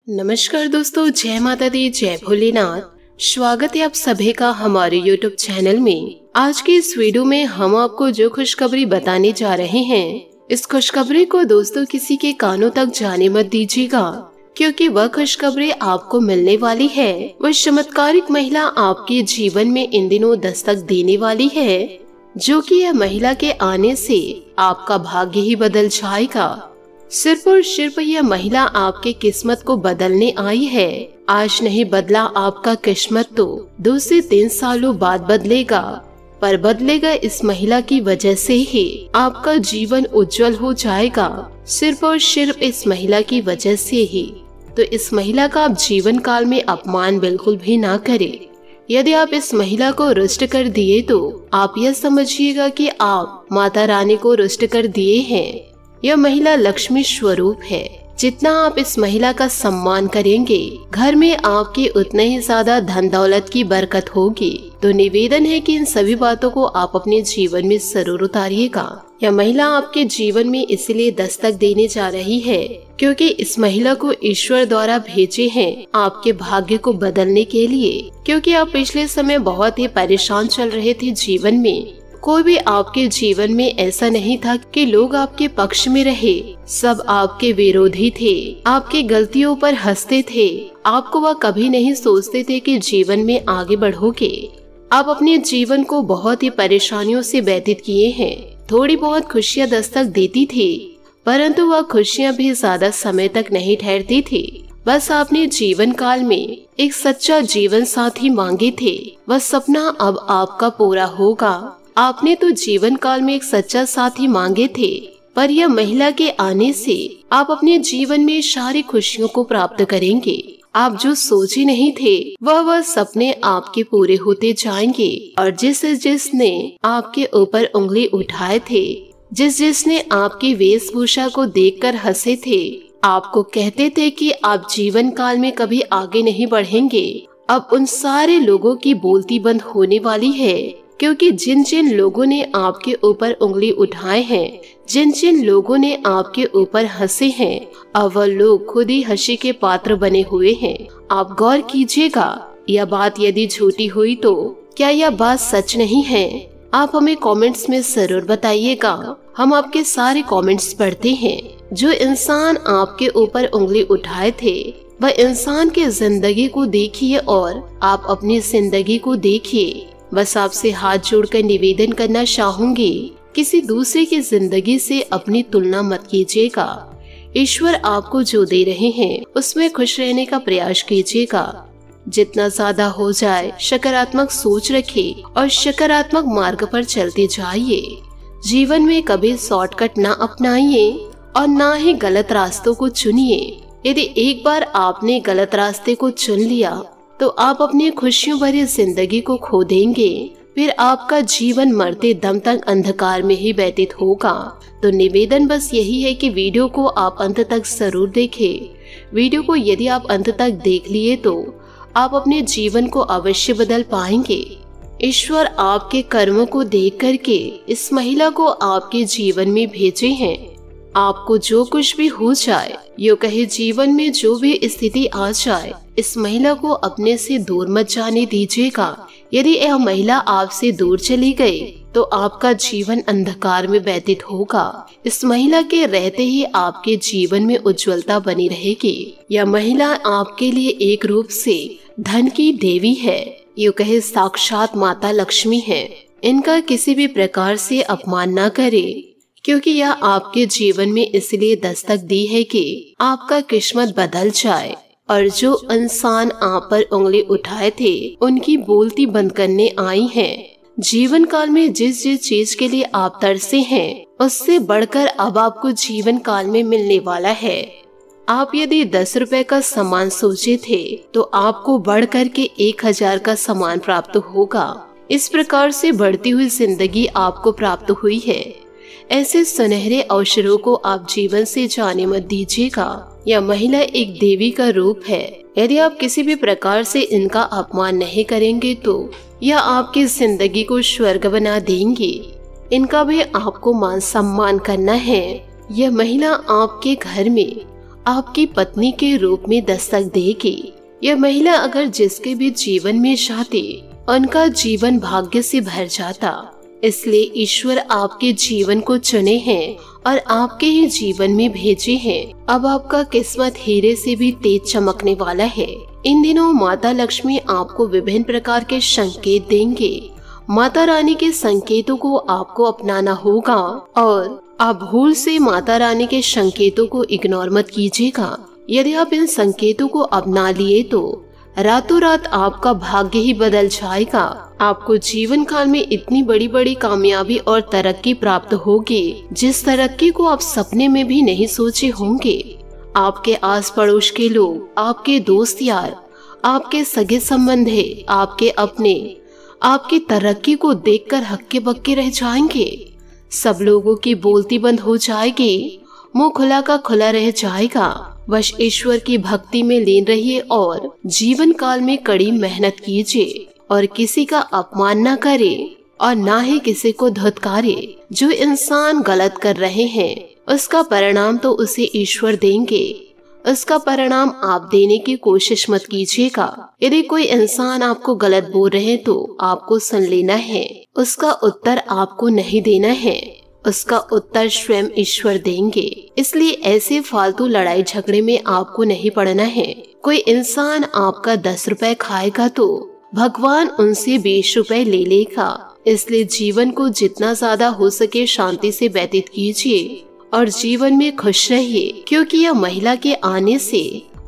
नमस्कार दोस्तों, जय माता दी, जय भोलेनाथ। स्वागत है आप सभी का हमारे YouTube चैनल में। आज की इस वीडियो में हम आपको जो खुशखबरी बताने जा रहे हैं, इस खुशखबरी को दोस्तों किसी के कानों तक जाने मत दीजिएगा, क्योंकि वह खुशखबरी आपको मिलने वाली है। वह चमत्कारिक महिला आपके जीवन में इन दिनों दस्तक देने वाली है, जो कि यह महिला के आने से आपका भाग्य ही बदल जाएगा। सिर्फ और सिर्फ यह महिला आपके किस्मत को बदलने आई है। आज नहीं बदला आपका किस्मत तो 2 से 3 सालों बाद बदलेगा, पर बदलेगा इस महिला की वजह से ही। आपका जीवन उज्जवल हो जाएगा, सिर्फ और सिर्फ इस महिला की वजह से ही। तो इस महिला का आप जीवन काल में अपमान बिल्कुल भी ना करें। यदि आप इस महिला को रुष्ट कर दिए तो आप यह समझिएगा कि आप माता रानी को रुष्ट कर दिए हैं। यह महिला लक्ष्मी स्वरूप है। जितना आप इस महिला का सम्मान करेंगे, घर में आपके उतने ही ज्यादा धन दौलत की बरकत होगी। तो निवेदन है कि इन सभी बातों को आप अपने जीवन में जरूर उतारिएगा। यह महिला आपके जीवन में इसलिए दस्तक देने जा रही है, क्योंकि इस महिला को ईश्वर द्वारा भेजे हैं आपके भाग्य को बदलने के लिए। क्योंकि आप पिछले समय बहुत ही परेशान चल रहे थे जीवन में। कोई भी आपके जीवन में ऐसा नहीं था कि लोग आपके पक्ष में रहे। सब आपके विरोधी थे, आपकी गलतियों पर हंसते थे। आपको वह कभी नहीं सोचते थे कि जीवन में आगे बढ़ोगे। आप अपने जीवन को बहुत ही परेशानियों से व्यतीत किए हैं। थोड़ी बहुत खुशियाँ दस्तक देती थी, परंतु वह खुशियाँ भी ज्यादा समय तक नहीं ठहरती थी। बस आपने जीवन काल में एक सच्चा जीवन साथी मांगे थे। वह सपना अब आपका पूरा होगा। आपने तो जीवन काल में एक सच्चा साथी मांगे थे, पर यह महिला के आने से आप अपने जीवन में सारी खुशियों को प्राप्त करेंगे। आप जो सोचे नहीं थे वह सपने आपके पूरे होते जाएंगे। और जिसने आपके ऊपर उंगली उठाए थे, जिसने आपकी वेशभूषा को देखकर हंसे थे, आपको कहते थे कि आप जीवन काल में कभी आगे नहीं बढ़ेंगे, अब उन सारे लोगों की बोलती बंद होने वाली है। क्योंकि जिन जिन लोगों ने आपके ऊपर उंगली उठाए हैं, जिन जिन लोगों ने आपके ऊपर हंसे हैं, अब वह लोग खुद ही हंसी के पात्र बने हुए हैं। आप गौर कीजिएगा, यह बात यदि झूठी हुई तो क्या यह बात सच नहीं है? आप हमें कमेंट्स में जरूर बताइएगा। हम आपके सारे कमेंट्स पढ़ते हैं। जो इंसान आपके ऊपर उंगली उठाए थे, वह इंसान की जिंदगी को देखिए और आप अपनी जिंदगी को देखिए। बस आपसे हाथ जोड़कर निवेदन करना चाहूंगी, किसी दूसरे की जिंदगी से अपनी तुलना मत कीजिएगा। ईश्वर आपको जो दे रहे हैं उसमें खुश रहने का प्रयास कीजिएगा। जितना ज्यादा हो जाए सकारात्मक सोच रखिए और सकारात्मक मार्ग पर चलते जाइए। जीवन में कभी शॉर्टकट ना अपनाइए और ना ही गलत रास्तों को चुनिए। यदि एक बार आपने गलत रास्ते को चुन लिया तो आप अपनी खुशियों भरी जिंदगी को खो देंगे। फिर आपका जीवन मरते दम तक अंधकार में ही व्यतीत होगा। तो निवेदन बस यही है कि वीडियो को आप अंत तक जरूर देखें। वीडियो को यदि आप अंत तक देख लिए तो आप अपने जीवन को अवश्य बदल पाएंगे। ईश्वर आपके कर्मों को देख करके इस महिला को आपके जीवन में भेजे हैं। आपको जो कुछ भी हो जाए, यो कहे जीवन में जो भी स्थिति आ जाए, इस महिला को अपने से दूर मत जाने दीजिएगा। यदि यह महिला आपसे दूर चली गई तो आपका जीवन अंधकार में व्यतीत होगा। इस महिला के रहते ही आपके जीवन में उज्जवलता बनी रहेगी। यह महिला आपके लिए एक रूप से धन की देवी है, यो कहे साक्षात माता लक्ष्मी है। इनका किसी भी प्रकार से अपमान न करे, क्योंकि यह आपके जीवन में इसलिए दस्तक दी है कि आपका किस्मत बदल जाए और जो इंसान आप पर उंगली उठाए थे उनकी बोलती बंद करने आई हैं। जीवन काल में जिस जिस चीज के लिए आप तरसे हैं, उससे बढ़कर अब आपको जीवन काल में मिलने वाला है। आप यदि 10 रुपए का सामान सोचे थे तो आपको बढ़ कर के 1000 का सामान प्राप्त होगा। इस प्रकार से बढ़ती हुई जिंदगी आपको प्राप्त हुई है। ऐसे सुनहरे अवसरों को आप जीवन से जाने मत दीजिएगा। यह महिला एक देवी का रूप है। यदि आप किसी भी प्रकार से इनका अपमान नहीं करेंगे तो यह आपकी जिंदगी को स्वर्ग बना देंगे। इनका भी आपको मान सम्मान करना है। यह महिला आपके घर में आपकी पत्नी के रूप में दस्तक देगी। यह महिला अगर जिसके भी जीवन में जाती, उनका जीवन भाग्य से भर जाता। इसलिए ईश्वर आपके जीवन को चुने हैं और आपके ही जीवन में भेजे हैं। अब आपका किस्मत हीरे से भी तेज चमकने वाला है। इन दिनों माता लक्ष्मी आपको विभिन्न प्रकार के संकेत देंगे। माता रानी के संकेतों को आपको अपनाना होगा और आप भूल से माता रानी के संकेतों को इग्नोर मत कीजिएगा। यदि आप इन संकेतों को अपना लिए तो रातों रात आपका भाग्य ही बदल जाएगा। आपको जीवन काल में इतनी बड़ी बड़ी कामयाबी और तरक्की प्राप्त होगी, जिस तरक्की को आप सपने में भी नहीं सोचे होंगे। आपके आस पड़ोस के लोग, आपके दोस्त यार, आपके सगे संबंधी, आपके अपने आपकी तरक्की को देखकर हक्के बक्के रह जाएंगे। सब लोगों की बोलती बंद हो जाएगी, मुंह खुला का खुला रह जाएगा। बस ईश्वर की भक्ति में लीन रहिए और जीवन काल में कड़ी मेहनत कीजिए और किसी का अपमान न करे और ना ही किसी को धुतकारे। जो इंसान गलत कर रहे हैं उसका परिणाम तो उसे ईश्वर देंगे, उसका परिणाम आप देने की कोशिश मत कीजिएगा। यदि कोई इंसान आपको गलत बोल रहे तो आपको सुन लेना है, उसका उत्तर आपको नहीं देना है, उसका उत्तर स्वयं ईश्वर देंगे। इसलिए ऐसे फालतू लड़ाई झगड़े में आपको नहीं पड़ना है। कोई इंसान आपका 10 रुपए खाएगा तो भगवान उनसे 20 रुपए ले लेगा। इसलिए जीवन को जितना ज्यादा हो सके शांति से व्यतीत कीजिए और जीवन में खुश रहिए, क्योंकि यह महिला के आने से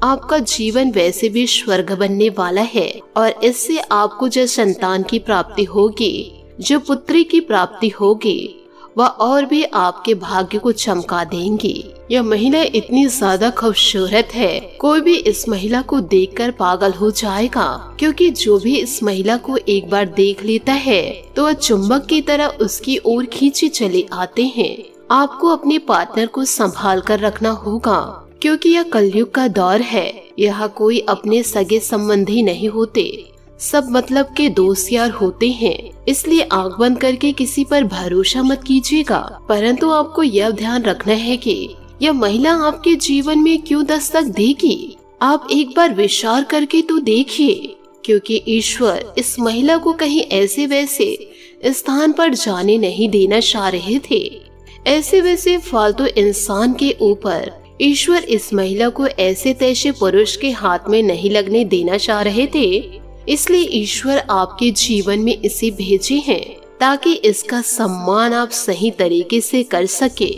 आपका जीवन वैसे भी स्वर्ग बनने वाला है और इससे आपको जो संतान की प्राप्ति होगी, जो पुत्री की प्राप्ति होगी, वह और भी आपके भाग्य को चमका देंगी। यह महिला इतनी ज्यादा खूबसूरत है, कोई भी इस महिला को देखकर पागल हो जाएगा, क्योंकि जो भी इस महिला को एक बार देख लेता है तो वह चुंबक की तरह उसकी ओर खींचे चले आते हैं। आपको अपने पार्टनर को संभाल कर रखना होगा, क्योंकि यह कलयुग का दौर है। यहाँ कोई अपने सगे संबंधी नहीं होते, सब मतलब के दोस्त यार होते हैं। इसलिए आंख बंद करके किसी पर भरोसा मत कीजिएगा, परंतु आपको यह ध्यान रखना है कि यह महिला आपके जीवन में क्यों दस्तक देगी। आप एक बार विचार करके तो देखिए, क्योंकि ईश्वर इस महिला को कहीं ऐसे वैसे स्थान पर जाने नहीं देना चाह रहे थे। ऐसे वैसे फालतू इंसान के ऊपर ईश्वर इस महिला को ऐसे तैसे पुरुष के हाथ में नहीं लगने देना चाह रहे थे। इसलिए ईश्वर आपके जीवन में इसे भेजे हैं ताकि इसका सम्मान आप सही तरीके से कर सके।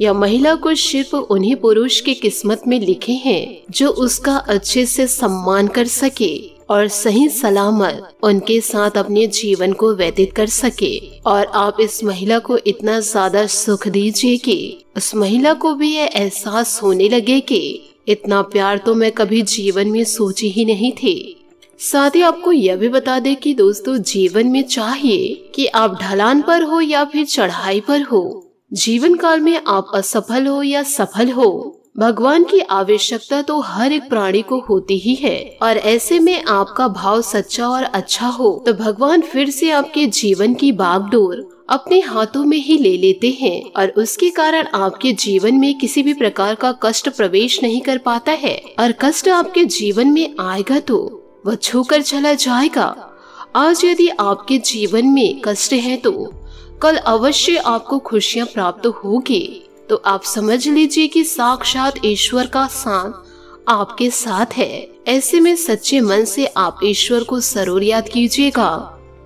यह महिला को सिर्फ उन्हीं पुरुष की किस्मत में लिखे हैं जो उसका अच्छे से सम्मान कर सके और सही सलामत उनके साथ अपने जीवन को व्यतीत कर सके। और आप इस महिला को इतना ज्यादा सुख दीजिए कि उस महिला को भी यह एहसास होने लगे कि इतना प्यार तो मैं कभी जीवन में सोची ही नहीं थी। साथ ही आपको यह भी बता दें कि दोस्तों, जीवन में चाहिए कि आप ढलान पर हो या फिर चढ़ाई पर हो, जीवन काल में आप असफल हो या सफल हो, भगवान की आवश्यकता तो हर एक प्राणी को होती ही है। और ऐसे में आपका भाव सच्चा और अच्छा हो तो भगवान फिर से आपके जीवन की बागडोर अपने हाथों में ही ले लेते हैं और उसके कारण आपके जीवन में किसी भी प्रकार का कष्ट प्रवेश नहीं कर पाता है। और कष्ट आपके जीवन में आएगा तो वह छूकर चला जाएगा। आज यदि आपके जीवन में कष्ट है तो कल अवश्य आपको खुशियां प्राप्त होगी। तो आप समझ लीजिए कि साक्षात ईश्वर का साथ आपके साथ है। ऐसे में सच्चे मन से आप ईश्वर को जरूर याद कीजिएगा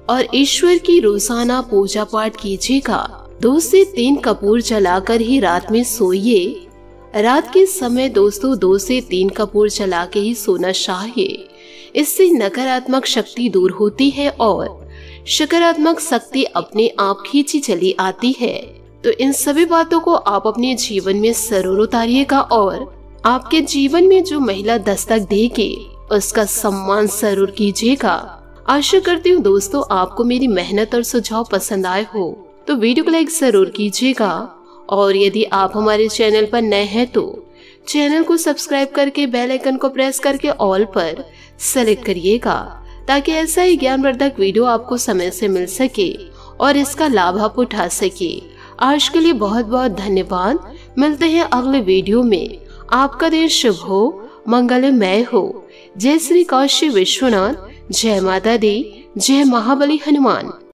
और ईश्वर की रोजाना पूजा पाठ कीजिएगा। 2 से 3 कपूर जलाकर ही रात में सोइए। रात के समय दोस्तों 2 से 3 कपूर जला के ही सोना चाहिए। इससे नकारात्मक शक्ति दूर होती है और सकारात्मक शक्ति अपने आप खींची चली आती है। तो इन सभी बातों को आप अपने जीवन में जरूर उतारिएगा और आपके जीवन में जो महिला दस्तक देगी उसका सम्मान जरूर कीजिएगा। आशा करती हूँ दोस्तों आपको मेरी मेहनत और सुझाव पसंद आए हो तो वीडियो को लाइक जरूर कीजिएगा और यदि आप हमारे चैनल पर नए हैं तो चैनल को सब्सक्राइब करके बेल आइकन को प्रेस करके ऑल पर सेलेक्ट करिएगा ताकि ऐसा ही ज्ञानवर्धक वीडियो आपको समय से मिल सके और इसका लाभ आप उठा सके। आज के लिए बहुत बहुत धन्यवाद। मिलते हैं अगले वीडियो में। आपका दिन शुभ हो, मंगलमय हो। जय श्री काशी विश्वनाथ, जय माता दी, जय महाबली हनुमान।